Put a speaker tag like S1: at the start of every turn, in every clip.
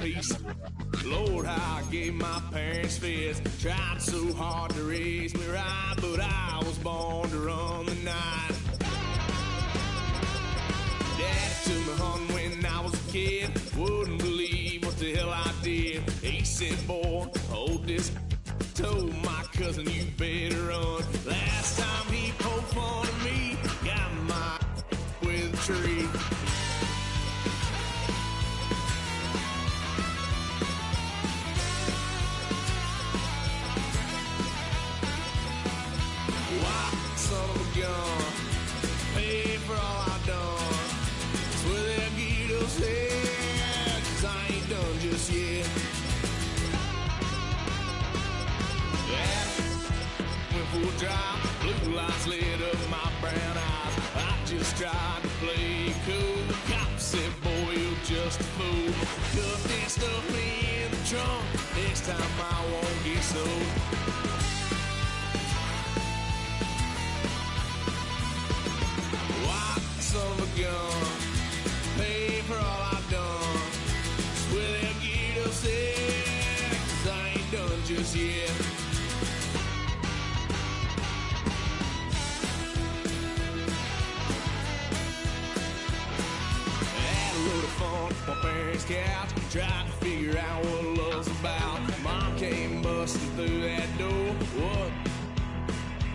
S1: piece. Lord, how I gave my parents fits. Tried so hard to raise me right, but I was born to run the night. Daddy took me hunting when I was a kid. Wouldn't believe what the hell I did. He said, boy, hold this. Told my cousin, you better run. Last time he poked fun at me, got my with a tree. Why, son of a gun, pay for all I done. Swear they'll get us here, 'cause I ain't done just yet. Went for a drive, blue lights lit up my brown eyes. I just tried to play cool. The cop said, boy, you're just a fool. Cuffed and stuffed me in the trunk. Next time I won't get sold. Why, son of a gun, pay for all I've done. Swear they'll get us there, 'cause I ain't done just yet. Fun, my parents' couch, tried to figure out what love's about. Mom came busting through that door. What?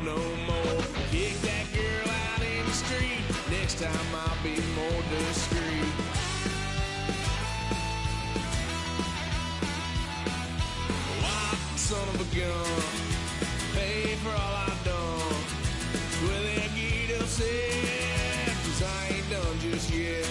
S1: No more. Kick that girl out in the street. Next time I'll be more discreet. Why, son of a gun, pay for all I've done. Swear they'll get upset, 'cause I ain't done just yet.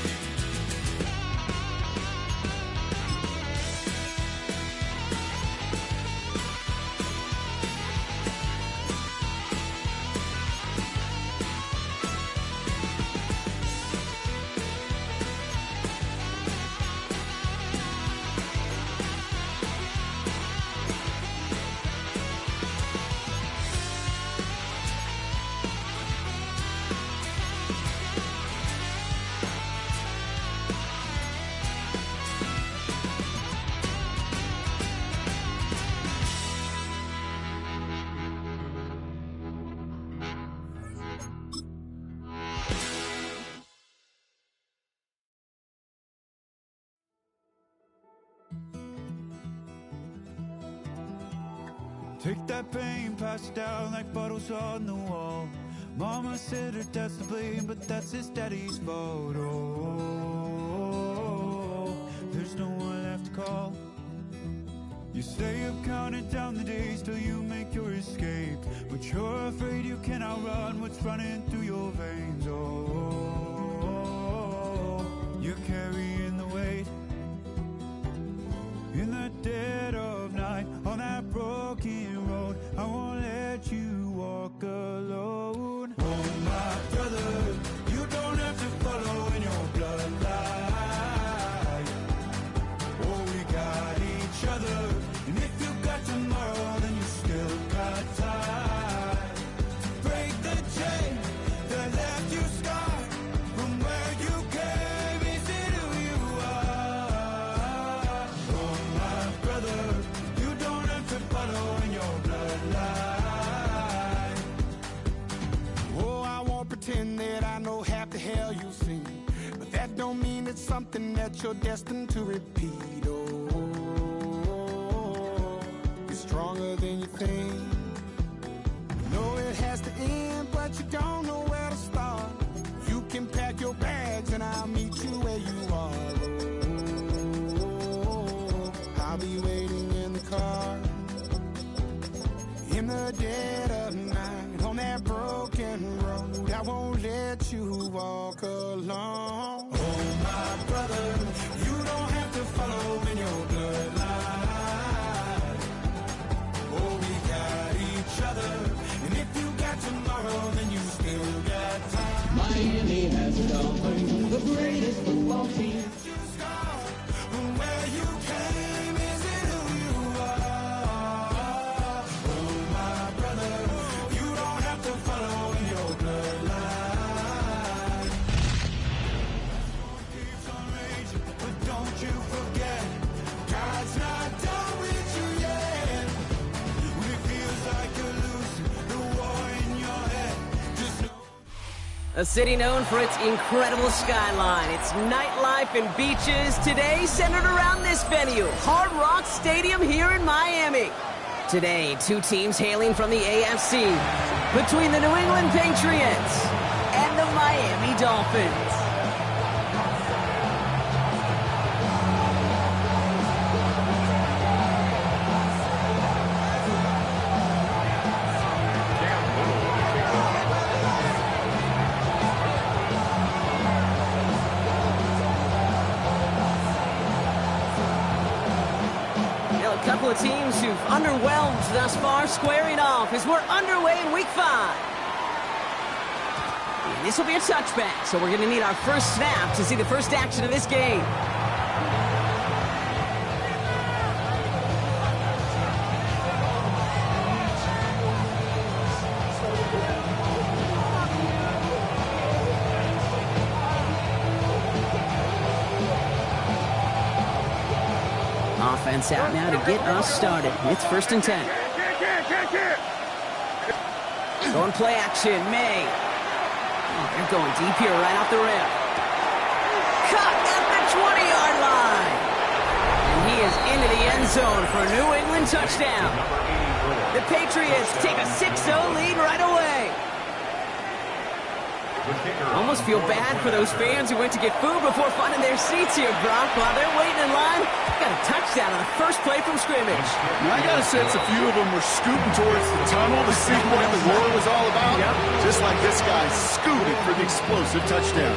S2: Take that pain, pass it down like bottles on the wall. Mama said her dad's to blame, but that's his daddy's fault. Oh, there's no one left to call. You stay up counting down the days till you make your escape, but you're afraid you can't outrun what's running through your veins. Oh, you're carrying the weight in the dead of night on that broken road. I won't let you walk alone. Oh, my brother, you don't have to follow in your bloodline. Oh, we got each other, and if you got tomorrow, then you still got time. Break the chain that left you scarred from where you came. Is it who you are? Oh, my brother, you don't have to follow in your bloodline. Oh, I won't pretend that I know half the hell you've seen, but that don't mean it's something that you're destined to repeat. Oh, you're stronger than you think. You know it has to end, but you don't know where to start. You can pack your bags and I'll meet you where you are. Oh, I'll be waiting in the car in the dead of night on that broken road. I won't let you walk alone. Oh, my brother, you don't have to follow in your bloodline. Oh, we got each other, and if you got tomorrow, then you still got time.
S3: Miami has a Dolphins, the greatest football team.
S2: From where you came, is it who you are? Oh, my brother, you don't have to follow in your bloodline. Keeps on raging, but don't you forget,
S4: A city known for its incredible skyline, its nightlife and beaches, today centered around this venue, Hard Rock Stadium here in Miami. Today, two teams hailing from the AFC, between the New England Patriots and the Miami Dolphins. A couple of teams who've underwhelmed thus far squaring off as we're underway in Week 5. And this will be a touchback, so we're going to need our first snap to see the first action of this game. Offense out now to get us started. It's 1st and 10. Going play action, May. Oh, they're going deep here right off the rim. Caught at the 20-yard line. And he is into the end zone for a New England touchdown. The Patriots take a 6-0 lead right away. Almost feel bad for those fans who went to get food before finding their seats here, Brock. While they're waiting in line, got a touchdown on the first play from scrimmage.
S5: Now, I got a sense a few of them were scooting towards the tunnel to see what the roar was all about. Yep. Just like this guy scooted for the explosive touchdown.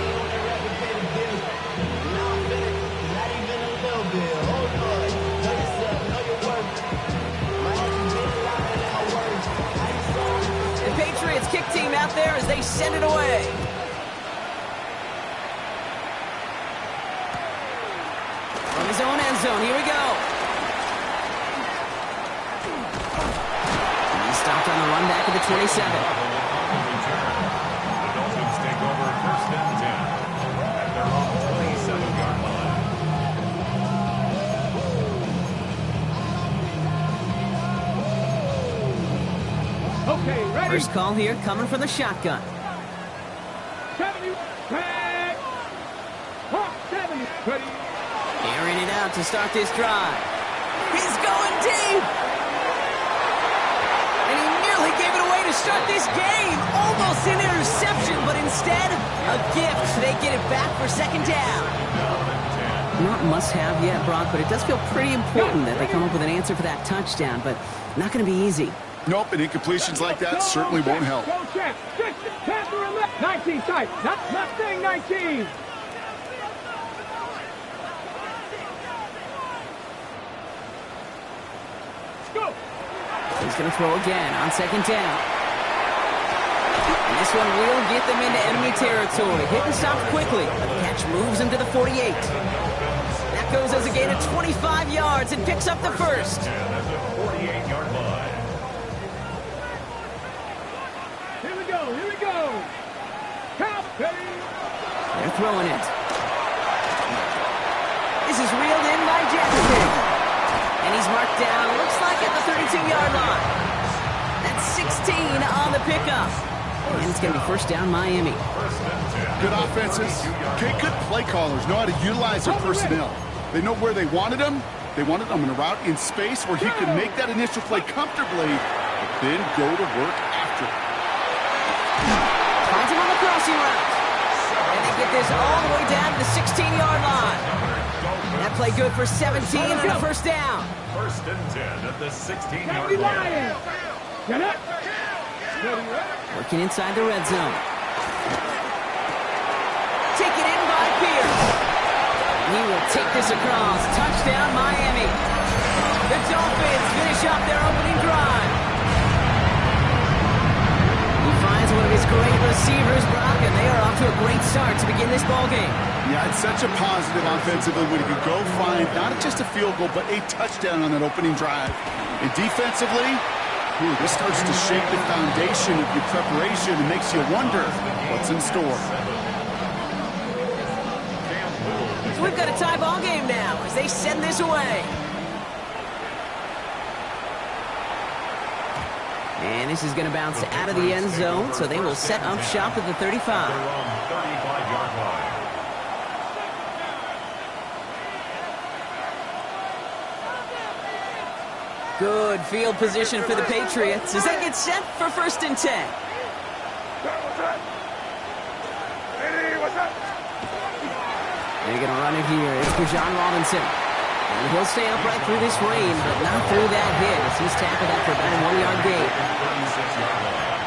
S4: The Patriots kick team out there as they send it away. From his own end zone, here we go. And he stopped on the run back at the 27.
S6: The Dolphins take over 1st and 10 at their own 27-yard line.
S3: Okay, ready?
S4: First call here coming from the shotgun.
S3: 70, back. 70, ready.
S4: Airing it out to start this drive. He's going deep. And he nearly gave it away to start this game. Almost an interception, but instead, a gift. They get it back for 2nd down. Not must-have yet, Brock, but it does feel pretty important that they come up with an answer for that touchdown, but not going to be easy.
S5: Nope, and incompletions like that certainly won't help.
S3: Go check. 19 tight. Not saying 19.
S4: He's going to throw again on 2nd down. And this one will get them into enemy territory. Hit and stop quickly. The catch moves him to the 48. That goes as a gain of 25 yards and picks up the first.
S6: At the 48-yard line.
S3: Here we go. Count, ready.
S4: They're throwing it. This is reeled in by Jackson. And he's marked down, looks like at the 32-yard line. That's 16 on the pickup. And it's going to be 1st down Miami.
S5: Good offenses. Okay, good play callers know how to utilize their personnel. They know where they wanted them. They wanted them in a route in space where he could make that initial play comfortably, but then go to work after.
S4: Finds him on the crossing route. And they get this all the way down to the 16-yard line. That play good for 17 and a 1st down.
S6: 1st and 10 at the 16-yard line.
S3: Get up.
S4: Working inside the red zone. Taken in by Pierce. He will take this across. Touchdown, Miami. The Dolphins finish off their opening drive. He finds one of his great receivers, Brock, and they are off to a great start to begin this ballgame.
S5: Yeah, it's such a positive offensively when you can go find not just a field goal, but a touchdown on that opening drive. And defensively, this starts to shake the foundation of your preparation and makes you wonder what's in store.
S4: So we've got a tie ball game now as they send this away. And this is going to bounce out of the end zone, so they will set up shop at the 35.
S6: They're on 35-yard line.
S4: Good field position for the Patriots as they get set for 1st and 10. They're going to run it here. It's for John Robinson. And he'll stay upright through this rain, but not through that hit as he's tackled after about a 1-yard gain.
S6: 36-yard line.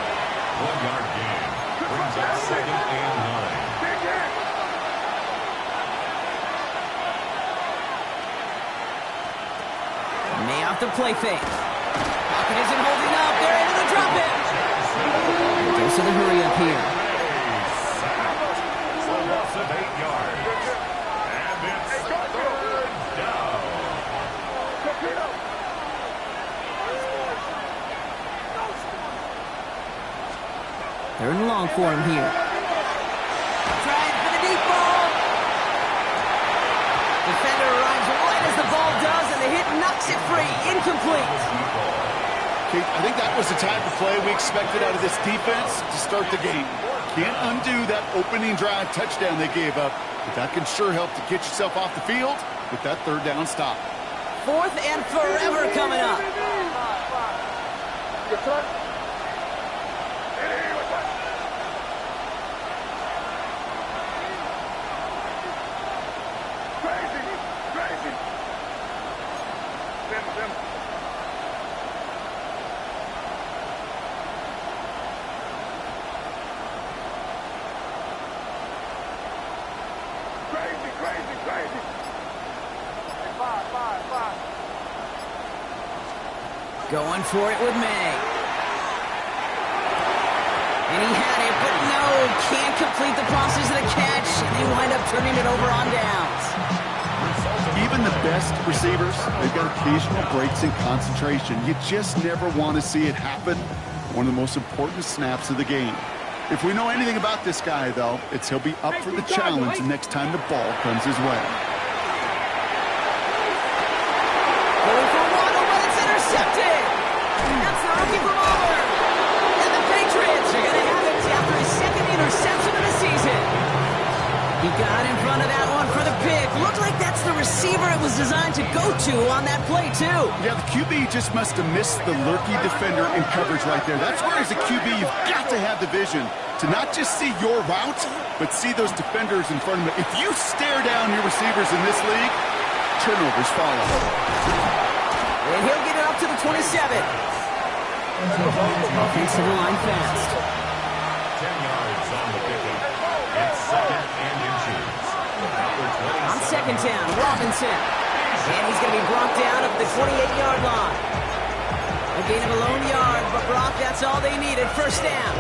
S6: 1-yard gain. Brings up 2nd and 9.
S4: May off the play fake. Pocket isn't holding up. They're into the drop it. Goes to the hurry up here.
S6: So loss of 8 yards. And it's 3rd down.
S4: Third and long for him here. Trying for the deep ball. Defender arrives right as the ball does, and the hit knocks it free. Incomplete.
S5: Kate, I think that was the type of play we expected out of this defense to start the game. Can't undo that opening drive touchdown they gave up, but that can sure help to get yourself off the field with that 3rd down stop.
S4: 4th and forever coming up. Going for it with May. And he had it, but no, can't complete the process of the catch. And they wind up turning it over on downs.
S5: Even the best receivers, they've got occasional breaks in concentration. You just never want to see it happen. One of the most important snaps of the game. If we know anything about this guy, though, it's he'll be up for the challenge next time the ball comes his way.
S4: Going for Waddle, but it's intercepted. That's the rookie from Auburn. And the Patriots are going to have it after his 2nd interception of the season. He got in front of that one for the pick. Looked like that's the receiver it was designed to go to on that play, too.
S5: Yeah, the QB just must have missed the lurky defender in coverage right there. That's where, as a QB, you've got to have the vision to not just see your route, but see those defenders in front of you. If you stare down your receivers in this league, turnovers follow.
S4: And he'll get it up to the 27. Offensive line fast.
S6: 10 yards on the pickup. It's 2nd and inches.
S4: On 2nd down, Robinson. And he's going to be brought down at the 28-yard line. A gain of a lone yard, but Brock, that's all they needed. 1st down.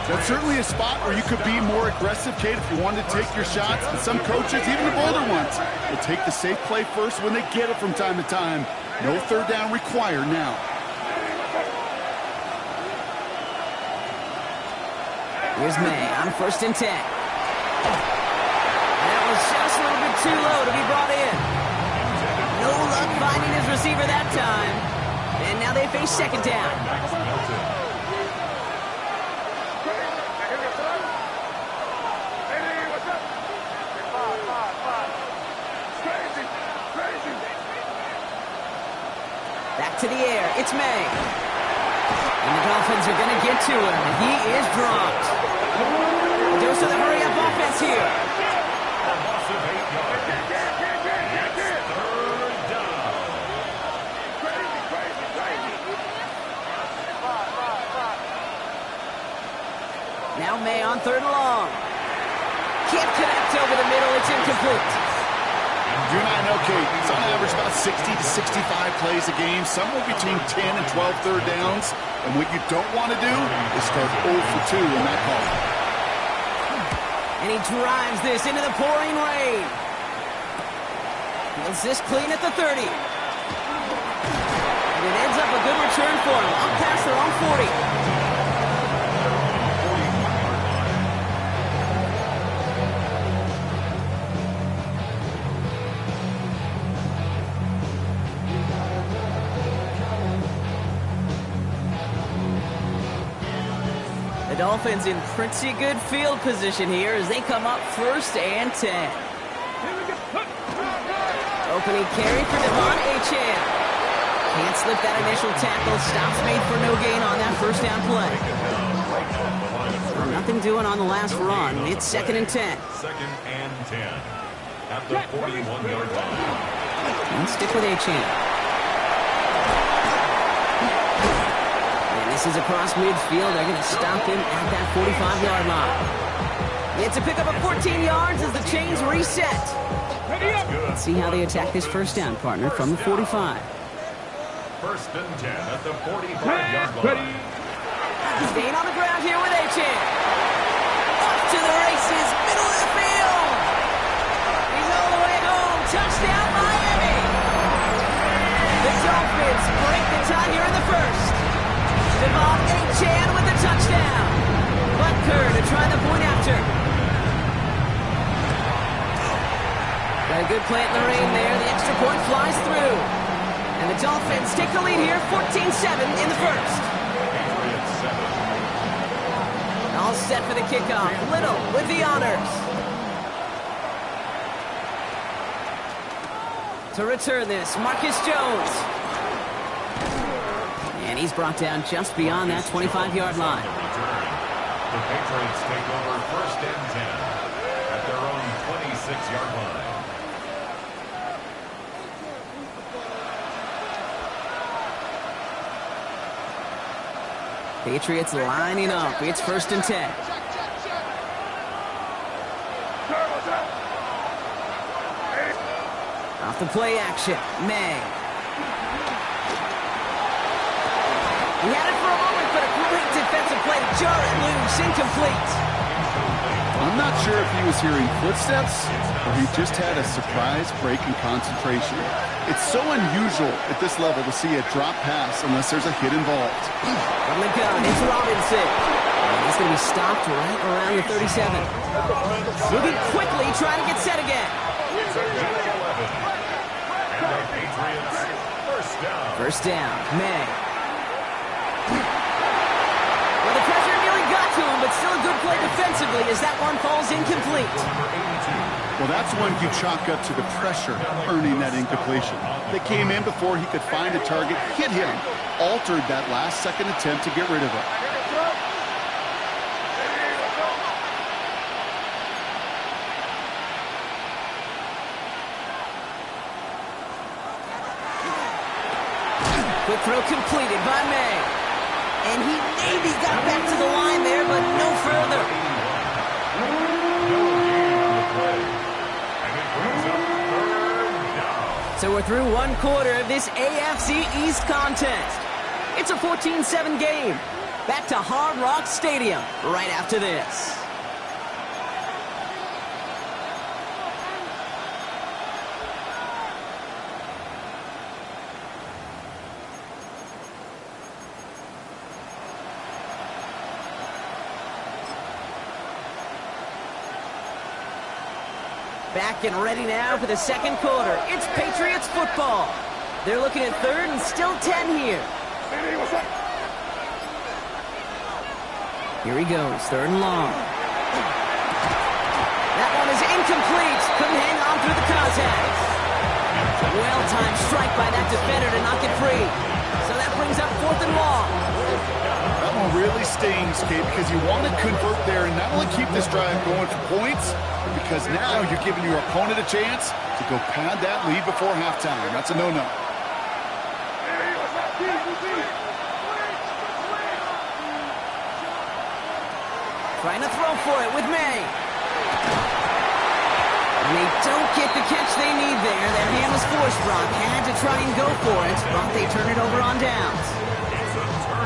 S5: That's certainly a spot where you could be more aggressive, Kate, if you wanted to take your shots. But some coaches, even the bolder ones, will take the safe play first when they get it from time to time. No 3rd down required now.
S4: Here's May on 1st and 10. That was just a little bit too low to be brought in. No luck finding his receiver that time. And now they face 2nd down. Back to the air. It's May. And the Dolphins are going to get to him. He is dropped. Goes to the hurry-up offense here.
S6: A loss of 8 yards. It's 3rd down.
S4: Now May on 3rd and long. Can't connect over the middle. It's incomplete.
S5: You and I know, Kate, it's on average about 60 to 65 plays a game, somewhere between 10 and 12 3rd downs. And what you don't want to do is start 0 for 2 in that call.
S4: And he drives this into the pouring rain. Feels this clean at the 30. And it ends up a good return for him. Up past their own 40. Dolphins in pretty good field position here as they come up 1st and 10. Opening carry for Devon Achane. Can't slip that initial tackle. Stops made for no gain on that 1st down play. Nothing doing on the last run. It's 2nd and 10.
S6: 2nd and 10 at the 41-yard line.
S4: And stick with Achane. And this is across midfield. They're going to stop him at that 45-yard line. It's a pickup of 14 yards as the chains reset. Let's see how they attack this 1st down, partner, from the 45.
S6: 1st and 10 at the 45-yard line.
S4: Staying on the ground here with Achane. Off to the races, middle of the field. He's all the way home. Touchdown, Miami. The Dolphins break the tie here in the 1st. Devon Achane with the touchdown. Butker to try the point after. Got a good play at the rain there. The extra point flies through. And the Dolphins take the lead here, 14-7 in the 1st. All set for the kickoff. Little with the honors. To return this, Marcus Jones. And he's brought down just beyond that 25-yard line.
S6: The Patriots take over 1st and 10 at their own 26-yard line.
S4: Patriots lining up. It's 1st and 10. Off the play action. May. He had it for a moment, but a great defensive play to jar it loose. Incomplete.
S5: I'm not sure if he was hearing footsteps or he just had a surprise break in concentration. It's so unusual at this level to see a drop pass unless there's a hit involved.
S4: From the gun, it's Robinson. And he's going to be stopped right around the 37. Moving quickly, trying to get set again.
S6: And the Patriots, 1st down.
S4: 1st down, May. Well, the pressure nearly got to him, but still a good play defensively as that one falls incomplete.
S5: Well, that's one you chalk up to the pressure earning that incompletion. They came in before he could find a target, hit him, altered that last-second attempt to get rid of it.
S4: Quick throw completed by May. And he maybe got back to the line there, but no further. So we're through 1 quarter of this AFC East contest. It's a 14-7 game. Back to Hard Rock Stadium right after this. Back and ready now for the 2nd quarter. It's Patriots football. They're looking at 3rd and still 10 here. Here he goes, 3rd and long. That one is incomplete. Couldn't hang on through the contact. Well-timed strike by that defender to knock it free. So that brings up 4th and long.
S5: That one really stings, Kate, because you want to convert there and not only keep this drive going for points, because now you're giving your opponent a chance to go pad that lead before halftime. That's a no-no.
S4: Trying to throw for it with May. And they don't get the catch they need there. Their hand was forced, Brock. Had to try and go for it, but they turn it over on downs.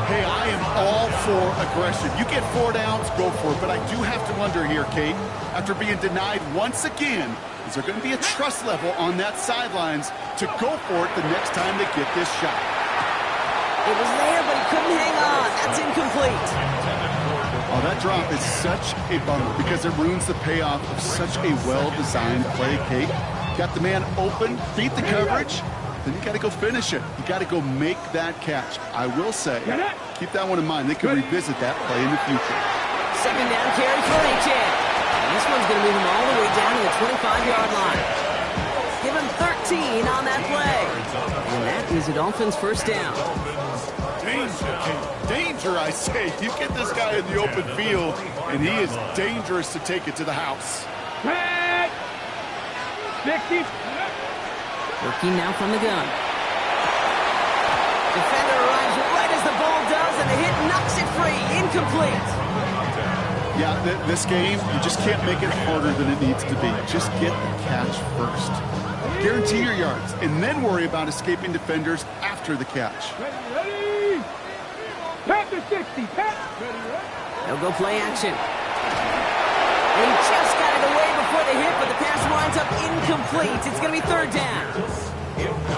S5: Hey, I am all for aggression. You get 4 downs, go for it. But I do have to wonder here, Kate, after being denied once again, is there going to be a trust level on that sidelines to go for it the next time they get this shot?
S4: It was there, but he couldn't hang on. That's incomplete.
S5: Oh, that drop is such a bummer because it ruins the payoff of such a well-designed play, Kate. Got the man open, beat the coverage, then you got to go finish it. You got to go make that catch. I will say, keep that one in mind. They could revisit that play in the future.
S4: second down carry for Achan. And this one's going to move him all the way down to the 25-yard line. Give him 13 on that play. And that is a Dolphins first down.
S5: Danger, I say. You get this guy in the open field, and he is dangerous to take it to the house.
S3: 60.
S4: Working now from the gun. Defender arrives right as the ball does, and the hit knocks it free. Incomplete.
S5: Yeah, this game, you just can't make it harder than it needs to be. Just get the catch first. Guarantee your yards, and then worry about escaping defenders after the catch.
S3: Ready. Pat to 60. Pat.
S4: They'll go play action. He just got it away before the hit, but the pass winds up incomplete. It's going to be third down.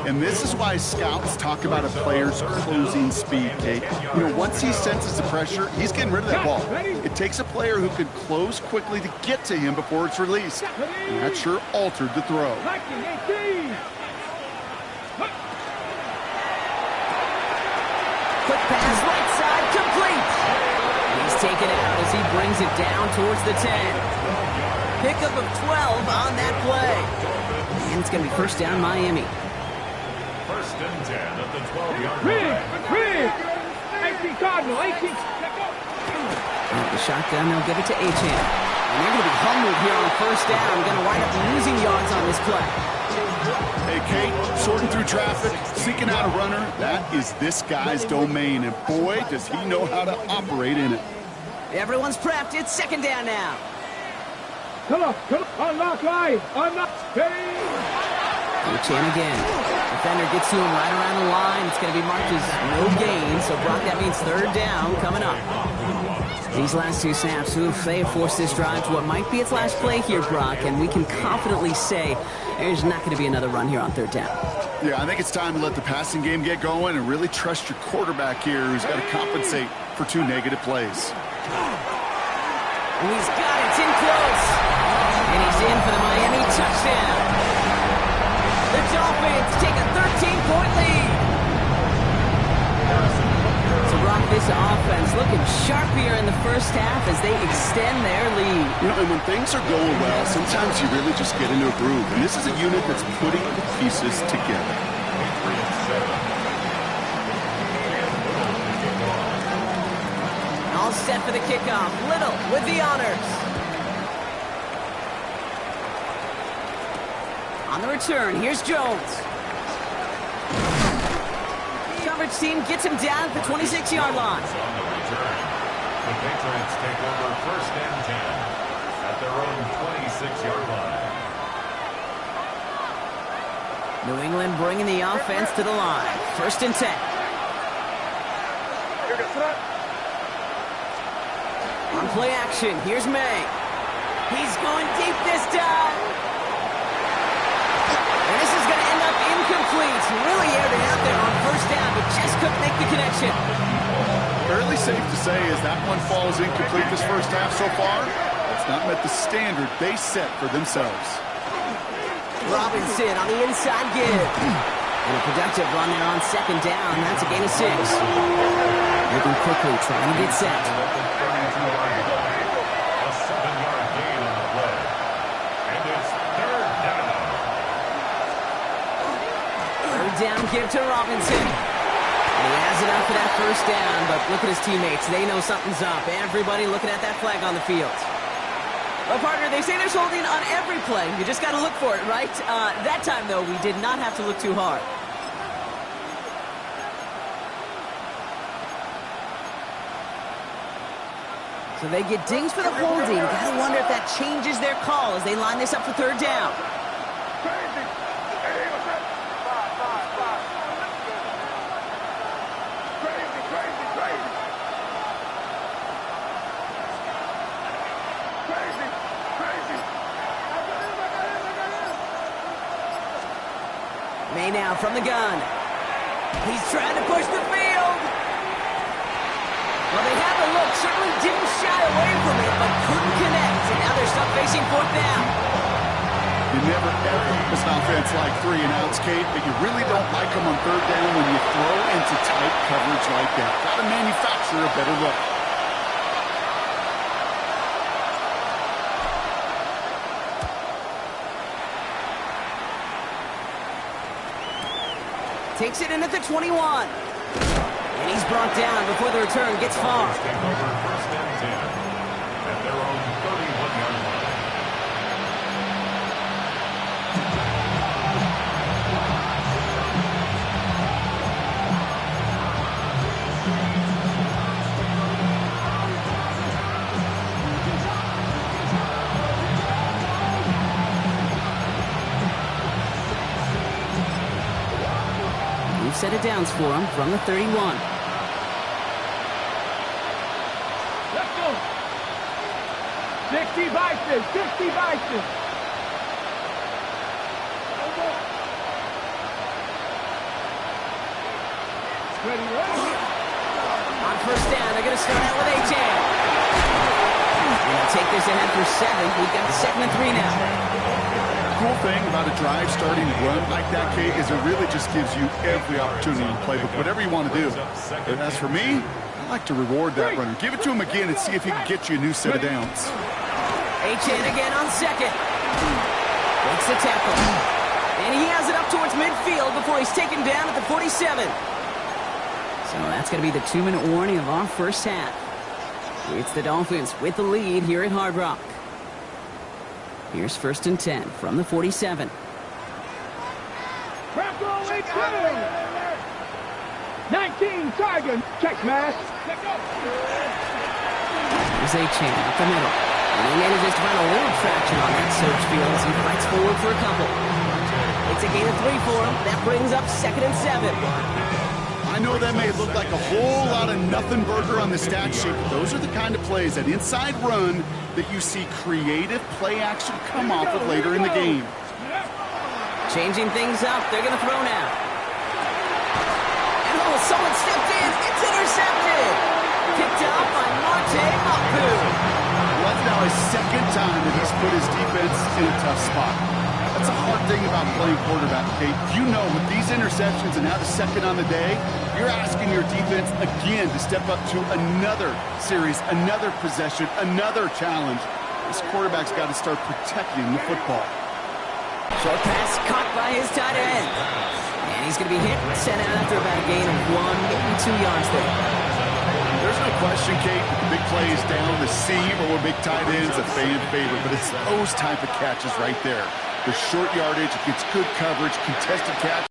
S5: And this is why scouts talk about a player's closing speed, Kate. You know, once he senses the pressure, he's getting rid of that ball. It takes a player who can close quickly to get to him before it's released. And that sure altered the throw.
S4: Quick pass, right side, complete. He's taken out as he brings it down towards the 10. Pickup of 12 on that play. And it's going to be first down, Miami.
S6: First and 10 at the 12-yard line.
S3: 18 Cardinal, 18.
S4: At the shotgun, they'll give it to Achan. And they're going to be humbled here on first down. Going to wind up losing yards on this play.
S5: Hey, Kate, sorting through traffic, seeking out a runner, that is this guy's domain. And boy, does he know how to operate in it.
S4: Everyone's prepped. It's second down now.
S3: Come on. Unlock line. Unlock.
S4: Achan again. Defender gets to him right around the line. It's going to be marked as no gain. So, Brock, that means third down coming up. These last two snaps, they have forced this drive to what might be its last play here, Brock, and we can confidently say there's not going to be another run here on third down.
S5: Yeah, I think it's time to let the passing game get going and really trust your quarterback here, who's got to compensate for two negative plays.
S4: And he's got it. It's in close. And he's in for the Miami touchdown. The Dolphins take a 13-point lead. So, Brock, this offense looking sharp here in the first half as they extend their lead.
S5: You know, and when things are going well, sometimes you really just get into a groove. And this is a unit that's putting the pieces together.
S4: All set for the kickoff. Little with the honors. On the return, here's Jones. Coverage team gets him down at the 26-yard line.
S6: On the return, the Patriots take over first and 10 at their own 26-yard line.
S4: New England bringing the offense to the line. First and 10. On play action, here's May. He's going deep this time. And this is going to end up incomplete. Really aired it out there on first down, but just couldn't make the connection.
S5: Fairly safe to say as that one falls incomplete this first half so far, it's not met the standard they set for themselves.
S4: Robinson on the inside give. And a productive run there on second down. That's a gain of 6. Moving quickly, trying to get set.
S6: A 7-yard gain on the play. And it's third down.
S4: Third down give to Robinson. And he has it up for that first down, but look at his teammates. They know something's up. Everybody looking at that flag on the field. Well, partner, they say there's holding on every play. You just got to look for it, right? That time, though, we did not have to look too hard. So they get dinged for the holding. Got to wonder if that changes their call as they line this up for third down. May now from the gun. He's trying to push the field. Well, they had the look. Certainly didn't shy away from it, but couldn't connect. And now they're stuck facing fourth down.
S5: You never, ever miss an offense like 3 and outs, Kate, but you really don't like them on third down when you throw into tight coverage like that. Got to manufacture a better look.
S4: Takes it in at the 21. And he's brought down before the return gets far.
S6: Take over first and 10 at their own 31-yard line.
S4: Set of downs for him from the 31.
S3: Let's go. 60 Bison, 60 Bison. Ready, ready.
S4: On first down, they're going to start out with A-Chan. They'll take this ahead for 7. We've got 2nd and 3 now.
S5: The cool thing about a drive starting to run like that, Kate, is it really just gives you every opportunity to play with whatever you want to do. And as for me, I like to reward that runner. Give it to him again and see if he can get you a new set of downs.
S4: A-Chan again on 2nd. Makes the tackle. And he has it up towards midfield before he's taken down at the 47. So that's going to be the 2-minute warning of our first half. It's the Dolphins with the lead here at Hard Rock. Here's 1st and 10 from the 47.
S3: Bravo, 19 Tiger. Check mask.
S4: Here's A-Chan up the middle. And he manages to find a little traction on that surge field as he fights forward for a couple. It's a gain of 3 for him. That brings up 2nd and 7.
S5: I know that may look like a whole lot of nothing burger on the stat sheet, but those are the kind of plays, that inside run, that you see creative play action come off of later in the game.
S4: Changing things up. They're going to throw now. And oh, someone stepped in. It's intercepted. Picked up by Marte Mapu.
S5: Well, that's now his 2nd time that he's put his defense in a tough spot. That's a hard thing about playing quarterback, Kate. You know, with these interceptions and now the 2nd on the day, you're asking your defense again to step up to another series, another possession, another challenge. This quarterback's got to start protecting the football.
S4: Short pass caught by his tight end. And he's going to be hit and sent out after about a gain of 1, maybe 2 yards there.
S5: There's no question, Kate, that the big play is down the seam or big tight ends a fan favorite, but it's those type of catches right there. The short yardage, gets good coverage, contested catch.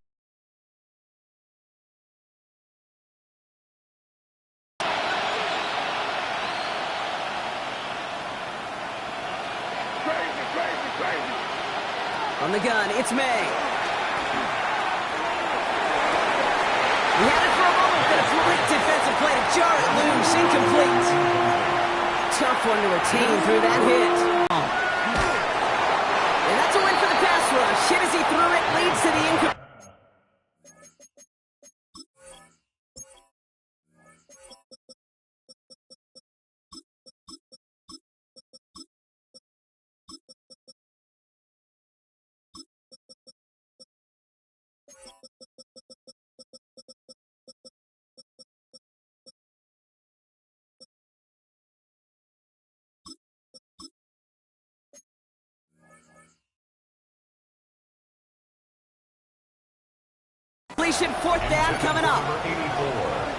S4: On the gun, it's May. He had it for a moment, but a great defensive play to jar it loose, incomplete. Tough one to retain through that hit. And that's a win for the pass rush. Hit as he threw it, leads to the incomplete. Completion, 4th down coming up.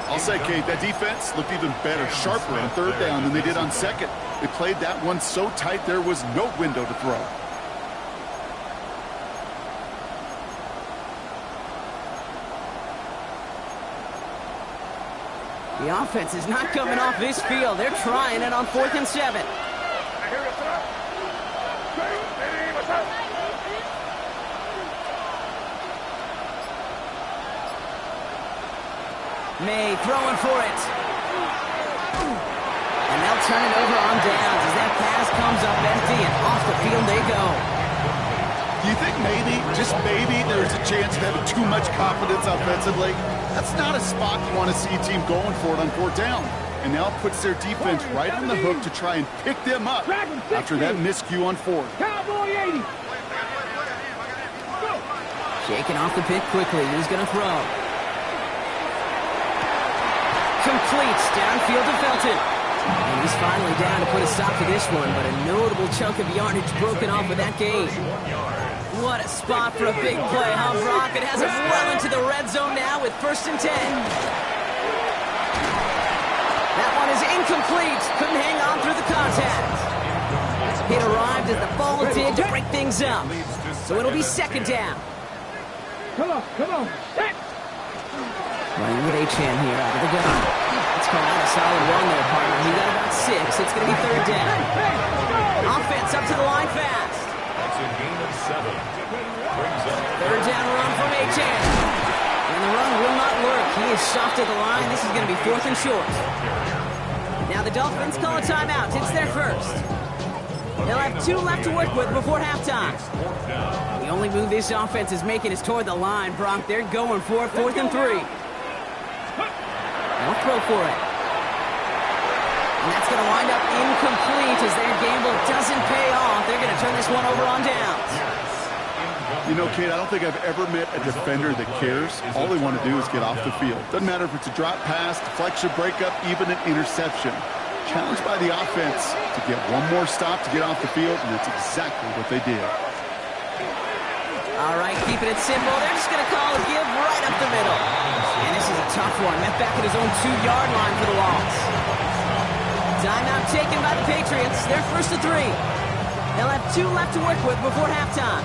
S5: I'll say, Kate, that defense looked even better, sharper on 3rd down than they did on 2nd. They played that one so tight there was no window to throw.
S4: The offense is not coming off this field. They're trying it on 4th and 7. May throwing for it. And they'll turn it over on downs as that pass comes up empty and off the field they go.
S5: Do you think maybe, just maybe, there's a chance of having too much confidence offensively? That's not a spot you want to see a team going for it on 4th down. And now it puts their defense right on the hook to try and pick them up after that miscue on 4th.
S3: Cowboy 80.
S4: Shaking off the pick quickly. He's going to throw. Completes downfield to Felton. And he's finally down to put a stop to this one, but a notable chunk of yardage broken off of that game. What a spot for a big play, huh, Brock? It has him well into the red zone now with 1st and 10. That one is incomplete. Couldn't hang on through the contact. It arrived as the ball did to break things up. So it'll be 2nd down.
S3: Come on, set!
S4: Running with Achane here out of the gun. Let's call out a solid run there, partner. He got about 6. It's going to be 3rd down. Offense up to the line fast.
S6: That's a gain of 7. Brings up
S4: 3rd down run from Achane. And the run will not work. He is soft at the line. This is going to be 4th and short. Now the Dolphins call a timeout. It's their first. They'll have 2 left to work with before halftime. The only move this offense is making is toward the line, Brock. They're going for it, 4th and 3. They'll throw for it. And that's going to wind up incomplete as their gamble doesn't pay off. They're going to turn this one over on downs.
S5: You know, Kate, I don't think I've ever met a defender that cares. All they want to do is get off the field. Doesn't matter if it's a drop pass, deflection, breakup, even an interception. Challenged by the offense to get one more stop to get off the field, and that's exactly what they did.
S4: All right, keeping it simple. They're just going to call a give right up the middle. And this is a tough one. Met back at his own 2-yard line for the loss. Timeout taken by the Patriots. They're 1st and 3. They'll have 2 left to work with before halftime.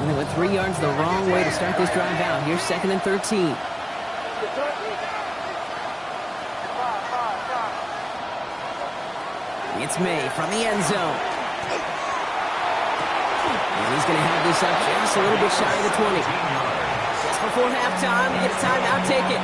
S4: And they went 3 yards the wrong way to start this drive out. Here's 2nd and 13. It's May from the end zone. And he's going to have this up just a little bit shy of the 20. Just before halftime, we get a timeout taken.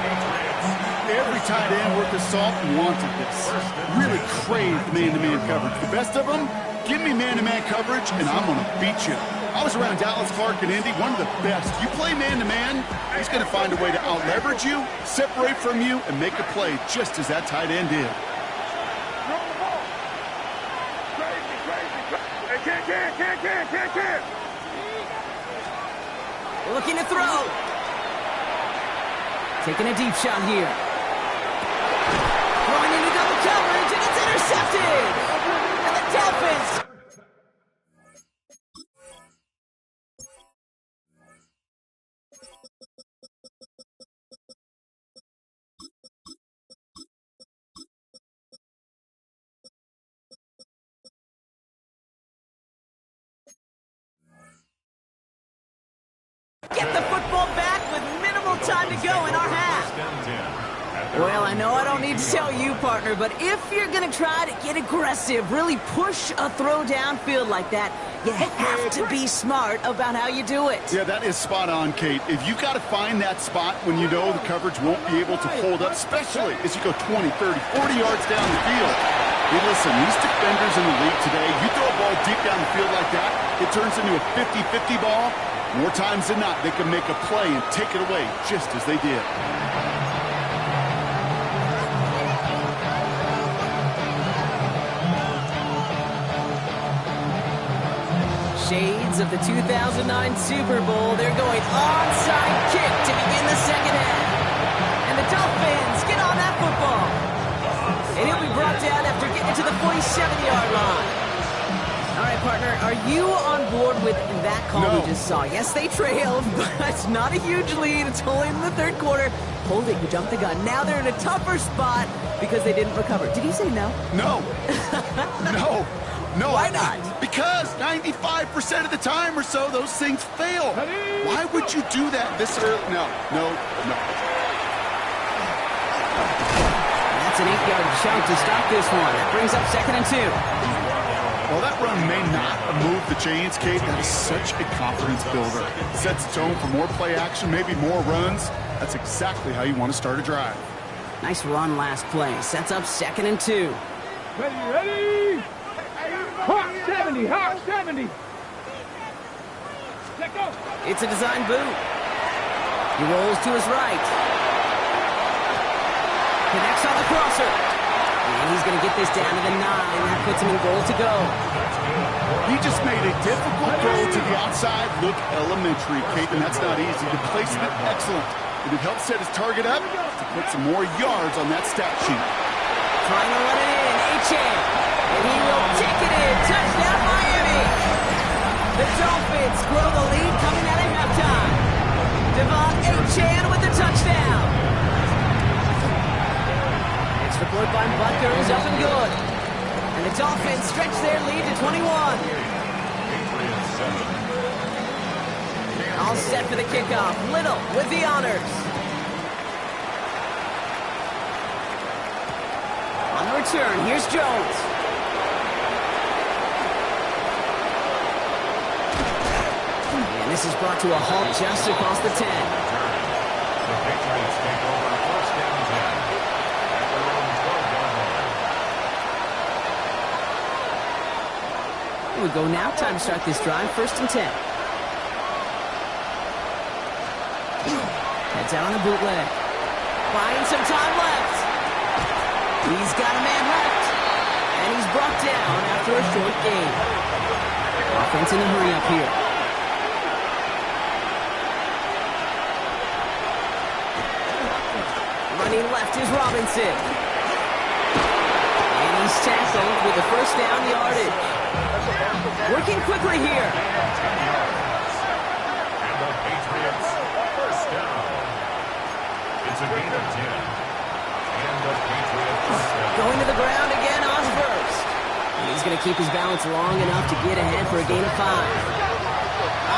S5: Every tight end worth his salt wanted this. Really craved man-to-man coverage. The best of them, give me man-to-man coverage, and I'm going to beat you. I was around Dallas Clark and Indy, one of the best. You play man-to-man, he's going to find a way to out-leverage you, separate from you, and make a play just as that tight end did.
S3: Can't.
S4: Looking to throw. Taking a deep shot here. Throwing into double coverage, and it's intercepted. And the Dolphins. Get the football back with minimal time to go in our half. Well, I know I don't need to tell you, partner, but if you're going to try to get aggressive, really push a throw downfield like that, you have to be smart about how you do it.
S5: Yeah, that is spot on, Kate. If you've got to find that spot when you know the coverage won't be able to hold up, especially as you go 20, 30, 40 yards down the field. Hey, listen, these defenders in the league today, you throw a ball deep down the field like that, it turns into a 50-50 ball. More times than not, they can make a play and take it away just as they did.
S4: Shades of the 2009 Super Bowl. They're going onside kick to begin the second half. And the Dolphins get on that football. And he'll be brought down after getting to the 47-yard line. All right, partner, are you on board with that call we just saw? Yes, they trailed, but it's not a huge lead. It's only in the 3rd quarter. Hold it, you jumped the gun. Now they're in a tougher spot because they didn't recover. Did you say no?
S5: No. No.
S4: Why not?
S5: Because 95% of the time or so, those things fail. Why would you do that this early? No.
S4: That's an 8-yard chunk to stop this one. That brings up 2nd and 2.
S5: Well, that run may not have moved the chains, Kate. That is such a confidence builder. Sets the tone for more play action, maybe more runs. That's exactly how you want to start a drive.
S4: Nice run last play. Sets up 2nd and 2.
S3: Ready? Hawk 70, Hawk 70. Let go.
S4: It's a design boot. He rolls to his right. Connects on the crosser. And he's going to get this down to the 9. That puts him in goal to go.
S5: He just made a difficult throw to the outside look elementary, Kate, and that's not easy. The placement, excellent. And it helps set his target up to put some more yards on that stat sheet.
S4: Trying to run it in, Achane. And he will kick it in. Touchdown, Miami. The Dolphins grow the lead coming out of halftime. Devon Achane with the touchdown. Extra point by Butker is up and good. And the Dolphins stretch their lead to 21. All set for the kickoff. Little with the honors. On the return, here's Jones. And this is brought to a halt just across the 10.
S6: The Patriots take over first down 10 at their own 12-yard line.
S4: Here we go now. Time to start this drive. First and 10. Heads out on a bootleg. Buying some time left. He's got a man left. And he's brought down after a short gain. Offense in the hurry up here. Running left is Robinson. And he's tackled with the first down yardage. Working quickly here.
S6: And the Patriots first down. It's a gain of 10. And the Patriots first down.
S4: Going to the ground again on first. He's going to keep his balance long enough to get ahead for a gain of 5.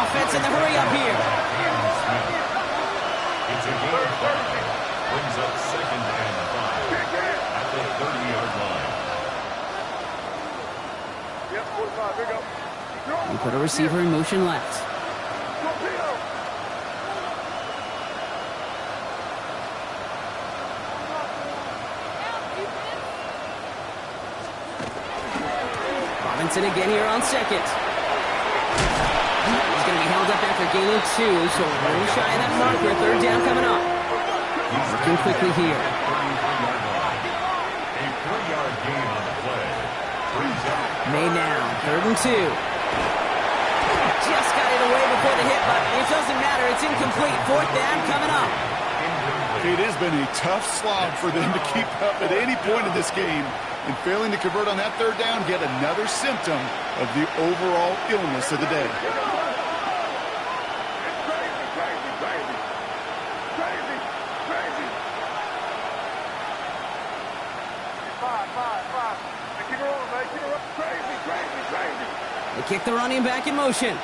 S4: Offense in the hurry up here.
S6: It's a gain of 5. Brings up second and 5 at the 30-yard line.
S4: We put a receiver in motion left. Robinson again here on second. He's going to be held up after gain of 2, so a little shy of that marker. Third down coming up. Working quickly here.
S6: A 3-yard gain on the play.
S4: Made now. Third and 2. Just got it away before the hit, but it doesn't matter. It's incomplete. Fourth down coming up.
S5: It has been a tough slog for them to keep up at any point in this game. And failing to convert on that third down, get another symptom of the overall illness of the day.
S4: They kick the running back in motion.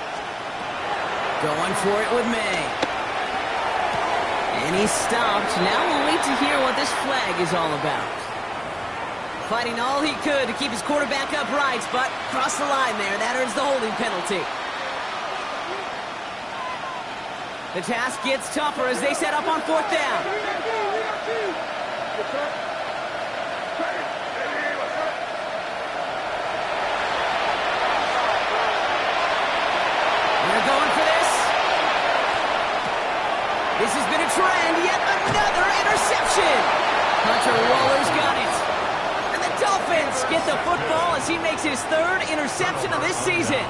S4: Going for it with May. And he's stopped. Now we'll wait to hear what this flag is all about. Fighting all he could to keep his quarterback upright, but crossed the line there. That earns the holding penalty. The task gets tougher as they set up on fourth down. They're going for this. This has been a trend. Yet another interception. Hunter Waller's got it. And the Dolphins get the football as he makes his third interception of this season.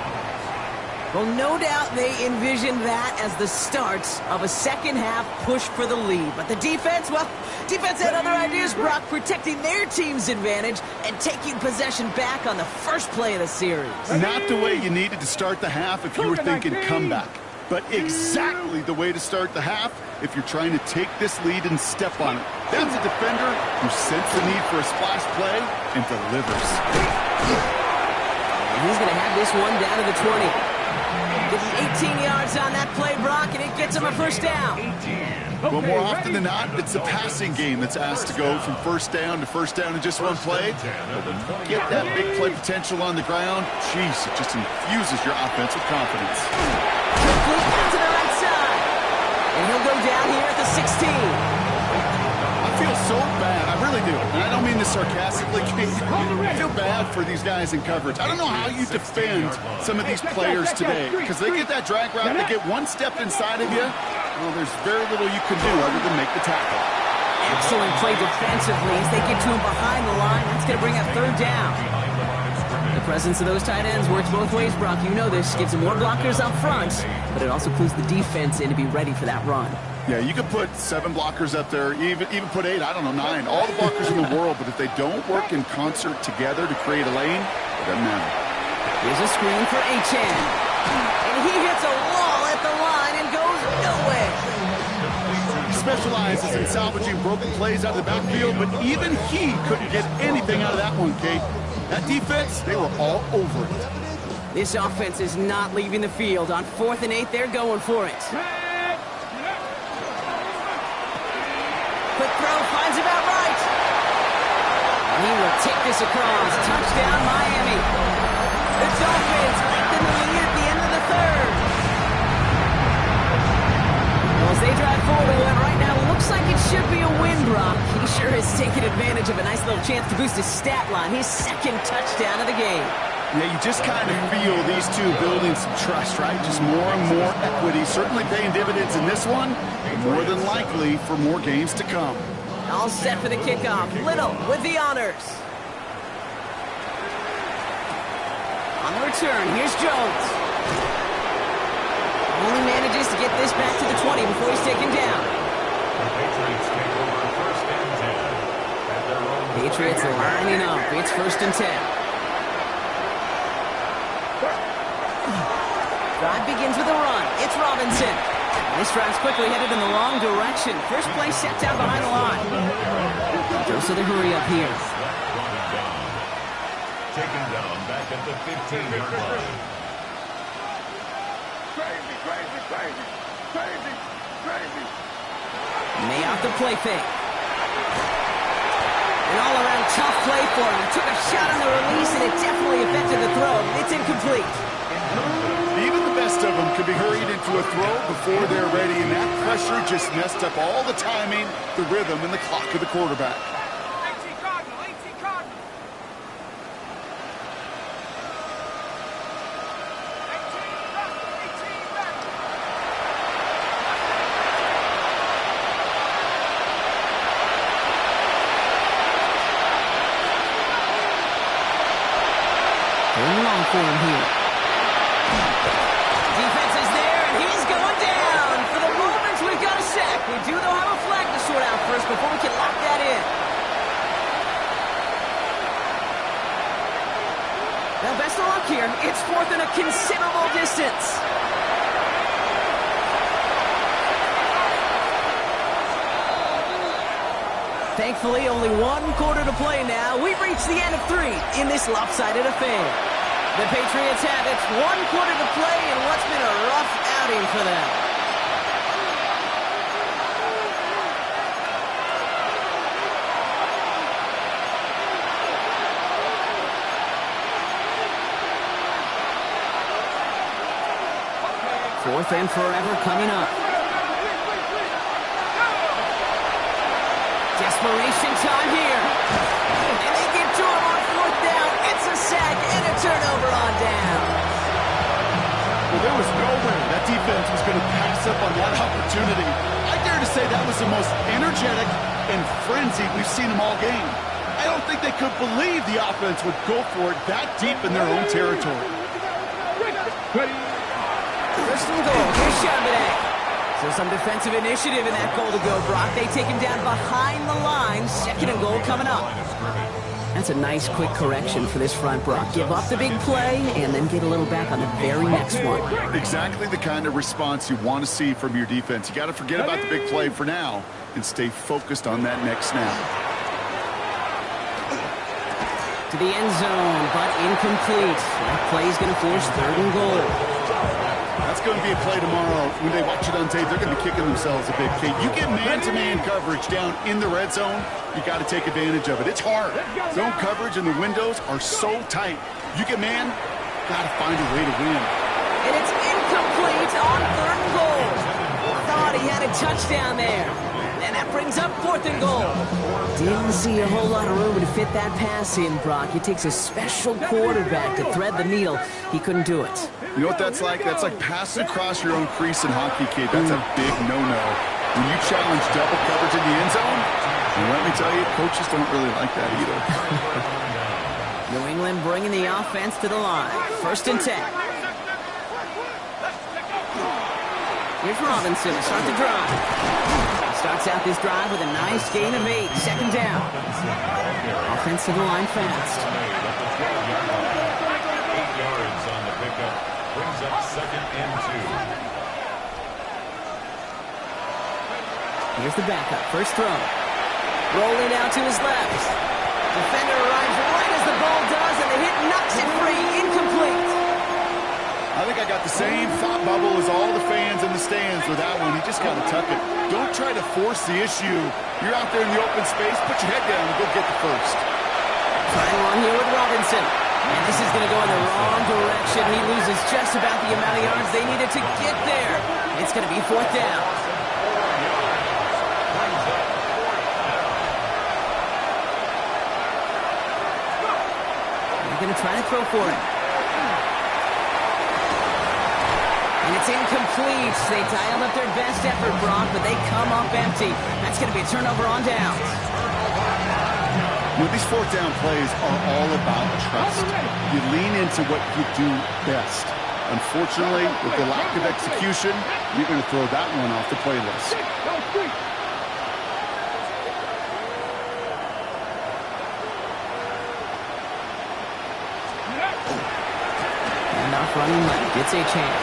S4: Well, no doubt they envisioned that as the start of a second-half push for the lead. But the defense, well, defense had other ideas, Brock, protecting their team's advantage and taking possession back on the first play of the series.
S5: Not the way you needed to start the half if you were thinking comeback, but exactly the way to start the half if you're trying to take this lead and step on it. That's a defender who senses the need for a splash play and delivers.
S4: And he's going to have this one down to the 20. Getting 18 yards on that play, Brock, and it gets him a first down.
S5: Well, more often than not, it's the passing game that's asked to go from first down in just one play. But when you get that big play potential on the ground, geez, it just infuses your offensive confidence.
S4: Complete to the right side. And he'll go down here at the 16.
S5: I feel so bad. I really do. And I don't mean this sarcastically, Kate. I feel bad for these guys in coverage. I don't know how you defend some of these players today because they get that drag route, they get one step inside of you. Well, there's very little you can do other than make the tackle.
S4: Excellent play defensively as they get to him behind the line. That's going to bring up third down. The presence of those tight ends works both ways, Brock. You know this. Gives them more blockers up front, but it also clues the defense in to be ready for that run.
S5: Yeah, you could put 7 blockers up there, even put 8, I don't know, 9. All the blockers in the world, but if they don't work in concert together to create a lane, it doesn't matter.
S4: Here's a screen for Achane. And he hits a wall at the line and goes nowhere.
S5: He specializes in salvaging broken plays out of the backfield, but even he couldn't get anything out of that one, Kate. That defense, they were all over it.
S4: This offense is not leaving the field. On 4th and 8, they're going for it. Quick throw, finds about right. He will take this across. Touchdown, Miami. The Dolphins lengthen the lead at the end of the third. Well, as they drive forward, right now looks like it should be a win, Brock. He sure has taken advantage of a nice little chance to boost his stat line. His second touchdown of the game.
S5: Yeah, you just kind of feel these two building some trust, right? Just more and more equity. Certainly paying dividends in this one. More than likely for more games to come.
S4: All set for the kickoff. Little with the honors. On the return, here's Jones. Only manages to get this back to the 20 before he's taken down.
S6: The Patriots take over 1st and 10 at their own.
S4: Patriots lining up. It's 1st and 10. Drive begins with a run. It's Robinson. This drive's quickly headed in the wrong direction. First play set down behind the line. Goes to the hurry up here.
S6: Taken down back at the 15-yard line.
S4: May off the play fake. An all-around tough play for him. He took a shot on the release, and it definitely affected the throw. It's incomplete.
S5: Even the best of them could be hurried into a throw before they're ready, and that pressure just messed up all the timing, the rhythm, and the clock of the quarterback.
S3: 18 Cardinal, 18 Cardinal. 18 back.
S4: Going long for him here. Defense is there, and he's going down. For the moment, we've got a sack. We do, though, have a flag to sort out first before we can lock that in. Now, best of luck here. It's 4th and a considerable distance. Thankfully, only 1 quarter to play now. We've reached the end of 3 in this lopsided affair. The Patriots have it. 1 quarter to play in what's been a rough outing for them. Fourth and forever coming up. Desperation time here. And they get to him on 4th down. It's a sack and a turnover on down.
S5: Well, there was no way that defense was going to pass up on that opportunity. I dare to say that was the most energetic and frenzied we've seen them all game. I don't think they could believe the offense would go for it that deep in their own territory.
S4: First and goal. Here's Charbonnet. So some defensive initiative in that goal to go, Brock. They take him down behind the line. 2nd and goal coming up. That's a nice quick correction for this front, Brock. Give up the big play and then get a little back on the very next one.
S5: Exactly the kind of response you want to see from your defense. You got to forget about the big play for now and stay focused on that next snap.
S4: To the end zone, but incomplete. That play is going to force 3rd and goal.
S5: That's going to be a play tomorrow. When they watch it on tape, they're going to be kicking themselves a big kick. You get man-to-man coverage down in the red zone, you got to take advantage of it. It's hard. Zone coverage and the windows are so tight. You get man, got to find a way to win.
S4: And it's incomplete on 3rd and goal. Thought he had a touchdown there. And that brings up 4th and goal. Didn't see a whole lot of room to fit that pass in, Brock. It takes a special quarterback to thread the needle. He couldn't do it.
S5: You know what that's like? That's like passing across your own crease in hockey, kid. That's a big no-no. When you challenge double coverage in the end zone, And let me tell you, coaches don't really like that either.
S4: New England bringing the offense to the line. 1st and 10. Here's Robinson to start the drive. He starts out this drive with a nice gain of 8. 2nd down. Offense to the line fast.
S6: 8 yards on the pickup. Brings up 2nd and 2.
S4: Here's the backup. First throw. Rolling out to his left. Defender arrives right as the ball does, and the hit knocks it free. Incomplete.
S5: I think I got the same thought bubble as all the fans in the stands with that one. He just got to tuck it. Don't try to force the issue. You're out there in the open space. Put your head down and go get the first.
S4: Final one here with Robinson. And this is going to go in the wrong direction. He loses just about the amount of yards they needed to get there. It's going to be 4th down. They're going to try to throw for it. And it's incomplete. They dialed up their best effort, Brock, but they come up empty. That's going to be a turnover on downs.
S5: These 4th down plays are all about trust. You lean into what you do best. Unfortunately, with the lack of execution, you're going to throw that one off the playlist.
S4: And off running left. Gets a chance.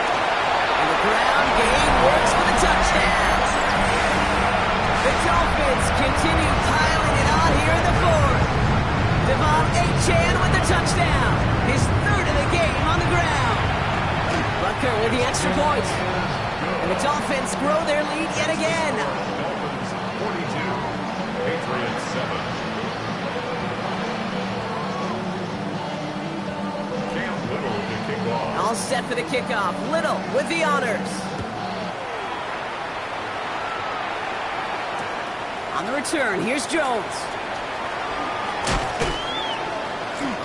S4: And the ground game works for the touchdown. The Dolphins continue piling it on here in the 4th. Devon Achane with the touchdown. His 3rd of the game on the ground. Butker with the extra point. And the Dolphins grow their lead yet again.
S6: Dolphins 42, Patriots 7. Cam Little to kick off.
S4: All set for the kickoff. Little with the honors. On the return, here's Jones.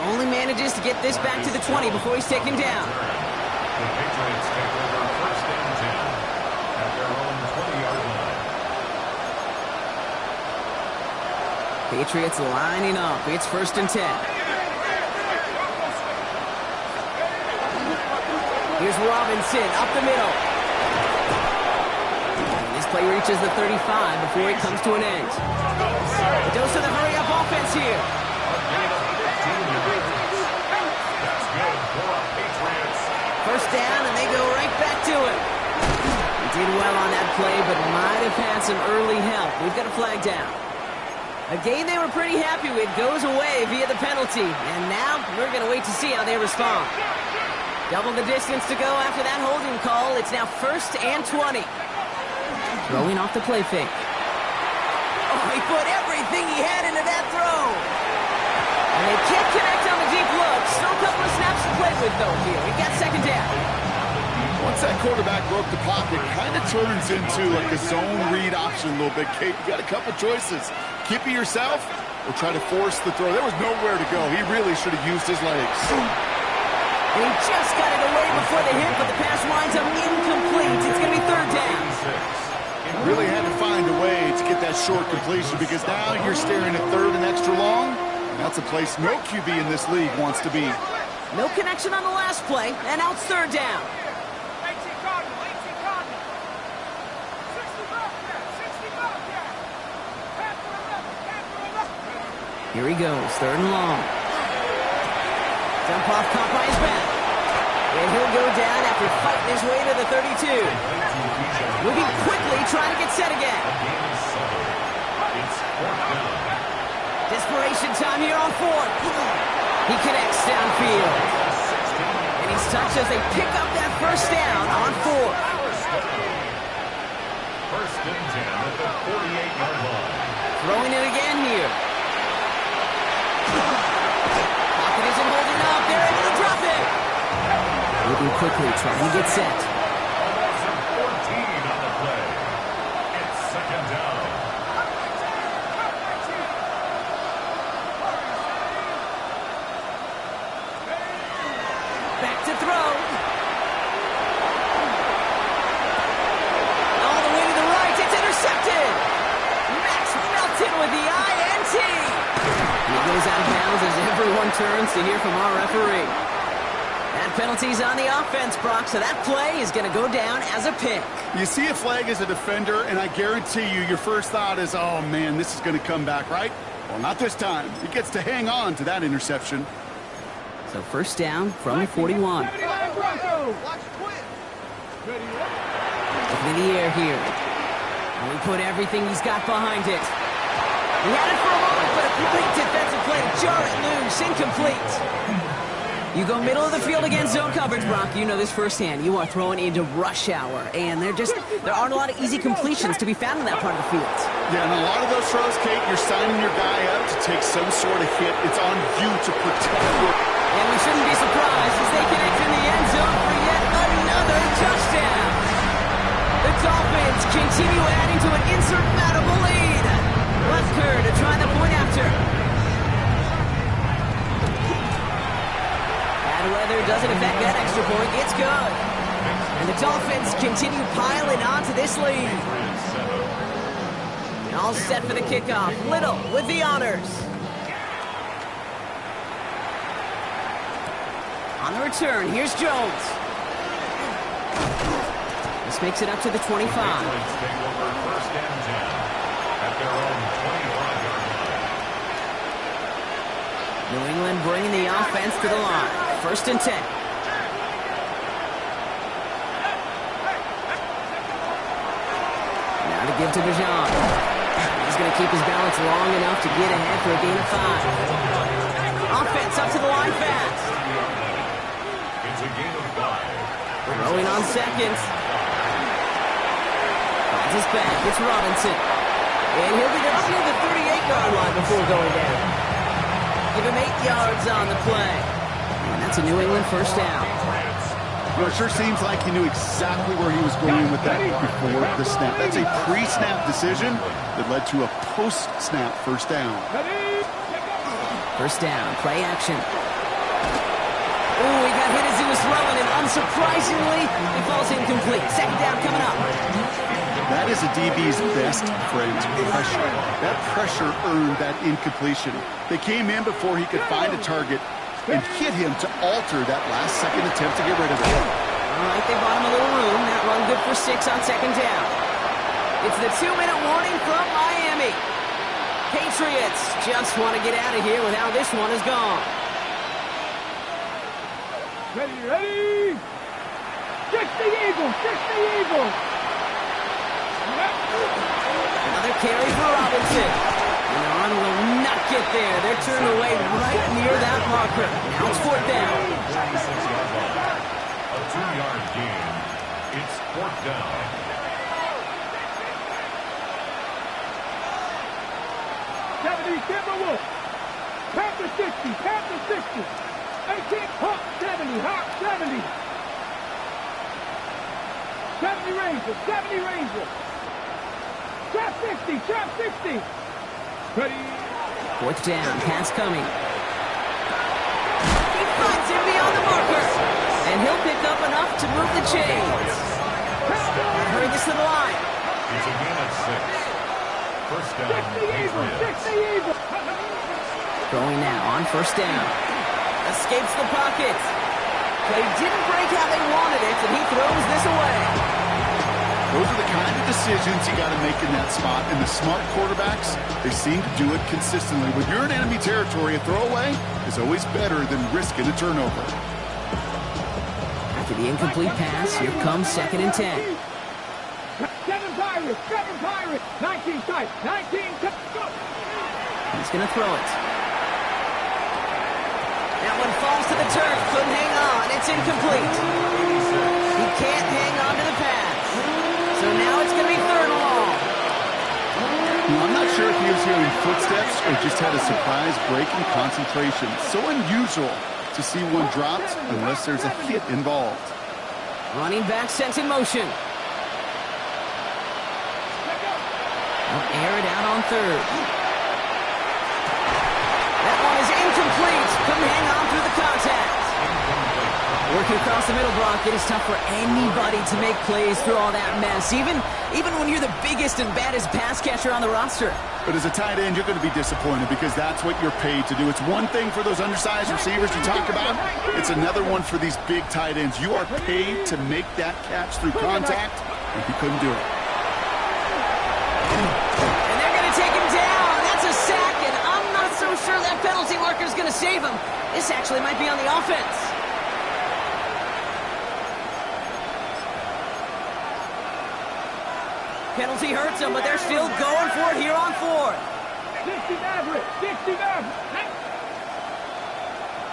S4: Only manages to get this back to the 20 before he's taken down.
S6: The Patriots take over 1st and 10 at their own 20-yard line.
S4: Patriots lining up. It's 1st and 10. Here's Robinson up the middle. This play reaches the 35 before it comes to an end. A dose of the hurry-up offense here.
S6: That's good for our Patriots.
S4: 1st down, and they go right back to it. He did well on that play, but might have had some early help. We've got a flag down. A game they were pretty happy with goes away via the penalty, and now we're going to wait to see how they respond. Double the distance to go after that holding call. It's now 1st and 20. Throwing off the play fake. Oh, he put everything he had into that throw. And they can't connect on the deep look. Still a couple of snaps to play with, though, here. We've got 2nd down.
S5: Once that quarterback broke the pocket, kind of turns into like a zone read option a little bit. Kate, you got a couple choices. Keep it yourself or try to force the throw. There was nowhere to go. He really should have used his legs.
S4: And he just got it away before the hit, but the pass winds up incomplete. It's going to be 3rd down.
S5: Really had to find a way to get that short completion because now you're staring at 3rd and extra long. That's a place no QB in this league wants to be.
S4: No connection on the last play, and now it's 3rd down. Here he goes, 3rd and long. Jump off caught by his back. And he'll go down after fighting his way to the 32. Moving quickly, trying to get set again.
S6: It's 4th down.
S4: Desperation time here on 4th. He connects downfield. And he's touched as they pick up that 1st down on 4th.
S6: 1st and 10 at the 48-yard line.
S4: Throwing it again here. Pocket isn't holding up. They're able to drop it. Moving quickly, trying to get set.
S6: 14 on the play. It's 2nd down.
S4: Back to throw. All the way to the right. It's intercepted. Max Melton with the eye returns to hear from our referee. That penalty's on the offense, Brock, so that play is going to go down as a pick.
S5: You see a flag as a defender, and I guarantee you your first thought is, oh, man, this is going to come back, right? Well, not this time. He gets to hang on to that interception.
S4: So first down from the 41. Up in the air here. And we put everything he's got behind it. He had it for a moment, but a complete defensive play to jar it loose. Incomplete. You go middle of the field against zone coverage, Brock. You know this firsthand. You are throwing into rush hour, and there aren't a lot of easy completions to be found in that part of the field.
S5: Yeah, and a lot of those throws, Kate, you're signing your guy up to take some sort of hit. It's on you to protect your...
S4: And we shouldn't be surprised as they connect in the end zone for yet another touchdown. The Dolphins continue adding to an insurmountable lead. Left Kerr to try the point after. Bad weather doesn't affect that extra point. It's good. And the Dolphins continue piling onto this lead. And all set for the kickoff. Little with the honors. On the return, here's Jones. This makes it up to the 25. New England bringing the offense to the line. First and 10. Now to give to Bijan. He's going to keep his balance long enough to get ahead for a gain of 5. Offense up to the line fast.
S6: It's a gain of 5.
S4: Throwing on seconds. Finds his back. It's Robinson. And he'll be up near the 38-yard line before going down. Give him 8 yards on the play. And that's a New England first down.
S5: Well, it sure seems like he knew exactly where he was going with that before the snap. That's a pre-snap decision that led to a post-snap first down.
S4: First down, play action. Oh, he got hit as he was throwing, and unsurprisingly, he falls incomplete. Second down coming up.
S5: That is a DB's best friend, pressure. That pressure earned that incompletion. They came in before he could find a target and hit him to alter that last-second attempt to get rid of it.
S4: All right, they bought him a little room. That run good for 6 on second down. It's the 2-minute warning from Miami. Patriots just want to get out of here with how this one is gone.
S3: Ready? 60 Eagles! 60 Eagles!
S4: Another carry for Robinson. And on will not get there. They're turned away right near that marker. Now it's fourth down.
S6: A 2-yard gain. It's fourth down.
S3: Timberwolves. Panther 60. Panther 60. 18. Hawk 70. Hawk 70. 70 Rangers. 70 Rangers. Trap 60. Trap 60. Ready.
S4: Fourth down. Pass coming. He finds him beyond the marker. And he'll pick up enough to move the chains. Hurry this to the line.
S6: It's a gain of 6. First down.
S3: 60 Eagles. 60 Eagles.
S4: Throwing now on first down. Escapes the pocket. They didn't break how they wanted it, and he throws this away.
S5: Those are the kind of decisions you got to make in that spot. And the smart quarterbacks, they seem to do it consistently. When you're in enemy territory, a throwaway is always better than risking a turnover.
S4: After the incomplete pass, here comes second and 10.
S3: 7 Pirates. 7 Pirates. 19 tight. 19 tight. Go.
S4: He's going to throw it. That one falls to the turf. Couldn't hang on. It's incomplete. He can't hang on to the pass. So now it's going to be third and long.
S5: I'm not sure if he was hearing footsteps or just had a surprise break in concentration. So unusual to see one dropped unless there's a hit involved.
S4: Running back sent in motion. They'll air it out on third. That one is incomplete. Couldn't hang on through the contact. Working across the middle, Brock, it is tough for anybody to make plays through all that mess, even when you're the biggest and baddest pass catcher on the roster.
S5: But as a tight end, you're going to be disappointed because that's what you're paid to do. It's one thing for those undersized receivers you talk about. It's another one for these big tight ends. You are paid to make that catch through contact, and he couldn't do it.
S4: And they're going to take him down. That's a sack, and I'm not so sure that penalty marker is going to save him. This actually might be on the offense. Penalty hurts them, but they're still going for it here on fourth.
S3: 60 Maverick. 60 Maverick.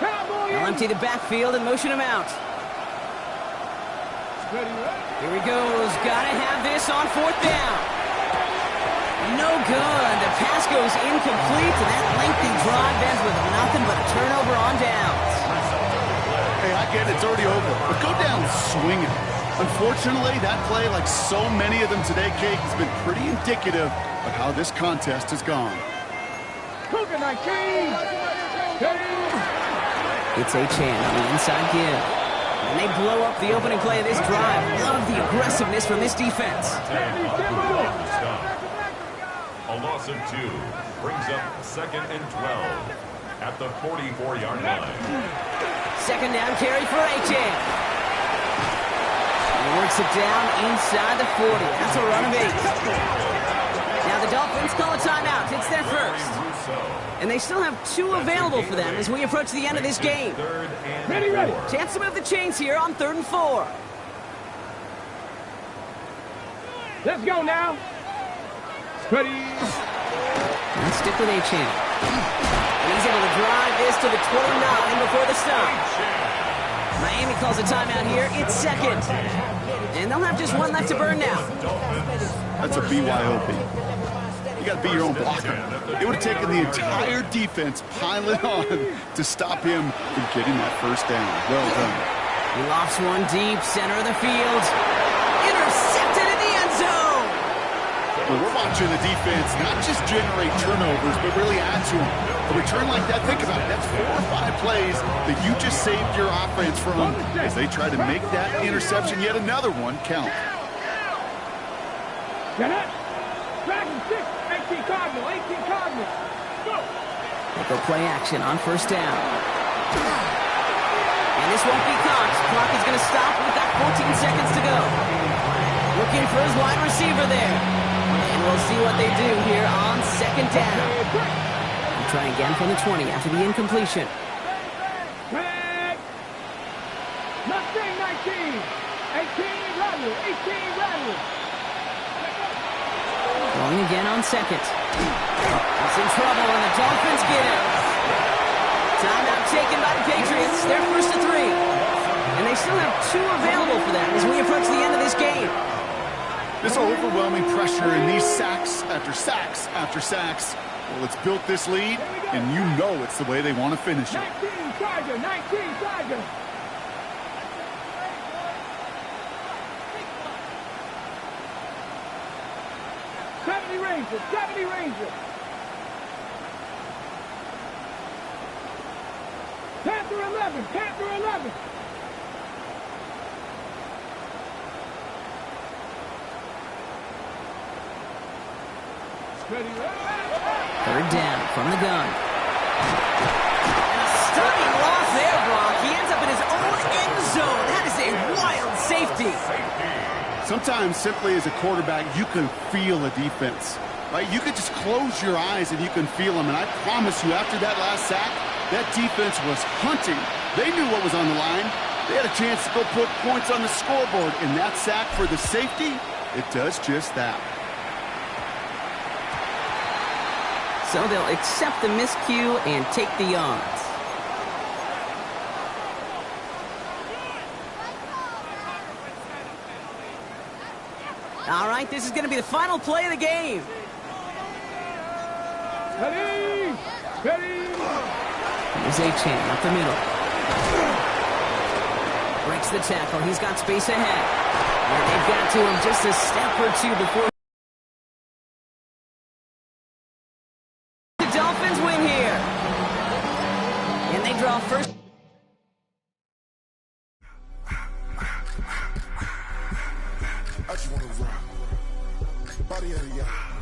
S3: Cowboy.
S4: They'll empty the backfield and motion him out. Here he goes. Gotta have this on fourth down. No good. The pass goes incomplete, and that lengthy drive ends with nothing but a turnover on downs.
S5: Hey, I get it. It's already over. But go down swinging. Unfortunately, that play, like so many of them today, Kate, has been pretty indicative of how this contest has gone.
S3: Cougar 19.
S4: It's Achane on the inside give. And they blow up the opening play of this drive. Love the aggressiveness from this defense.
S6: A loss of 2 brings up 2nd and 12 at the 44-yard line.
S4: Second down carry for Achane. He works it down inside the 40. That's a run of 8. Now the Dolphins call a timeout. It's their first. And they still have 2 available for them as we approach the end of this game.
S3: Ready.
S4: Chance to move the chains here on 3rd and 4.
S3: Let's go now. Ready.
S4: Let's stick with Achane. And he's able to drive this to the 29 before the stop. Miami calls a timeout here. It's second. And they'll have just 1 left to burn now.
S5: That's a BYOB. You got to be your own blocker. It would have taken the entire defense piling on to stop him from getting that first down. Well done.
S4: He lofts one deep, center of the field. Intercepted in the end zone.
S5: Well, we're watching the defense not just generate turnovers, but really add to them. A return like that, think about it, that's 4 or 5 plays that you just saved your offense from as they try to make that interception, yet another one, count.
S3: Get it. Dragon 6. 18 Cardinal. 18 Cardinal. Go.
S4: They go play action on first down. And this won't be caught. Clock is going to stop. We've got 14 seconds to go. Looking for his wide receiver there. And we'll see what they do here on second down. We'll try again from the 20 after the incompletion.
S3: Drag. Mustang 19. 18 Rattle. 18 Rattle.
S4: Going again on second. He's in trouble, and the Dolphins get him. Timeout taken by the Patriots. They're first to 3. And they still have 2 available for them as we approach the end of this game.
S5: This overwhelming pressure and these sacks after sacks after sacks. Well, it's built this lead, and you know it's the way they want to finish it.
S3: 19 Tiger. 19 Tiger. Ranger, 70 Ranger. Panther 11, Panther 11. Ready.
S4: 3rd down from the gun. And a stunning loss there, Brock. He ends up in his own end zone. That is a wild safety.
S5: Sometimes, simply as a quarterback, you can feel a defense, right? You can just close your eyes and you can feel them. And I promise you, after that last sack, that defense was hunting. They knew what was on the line. They had a chance to go put points on the scoreboard. And that sack for the safety, it does just that.
S4: So they'll accept the miscue and take the yards. All right, this is going to be the final play of the game.
S3: Ready. Ready.
S4: Here's Achane up the middle. Breaks the tackle. He's got space ahead. And they've got to him just a step or 2 before the Dolphins win here. And they draw first.
S6: 10.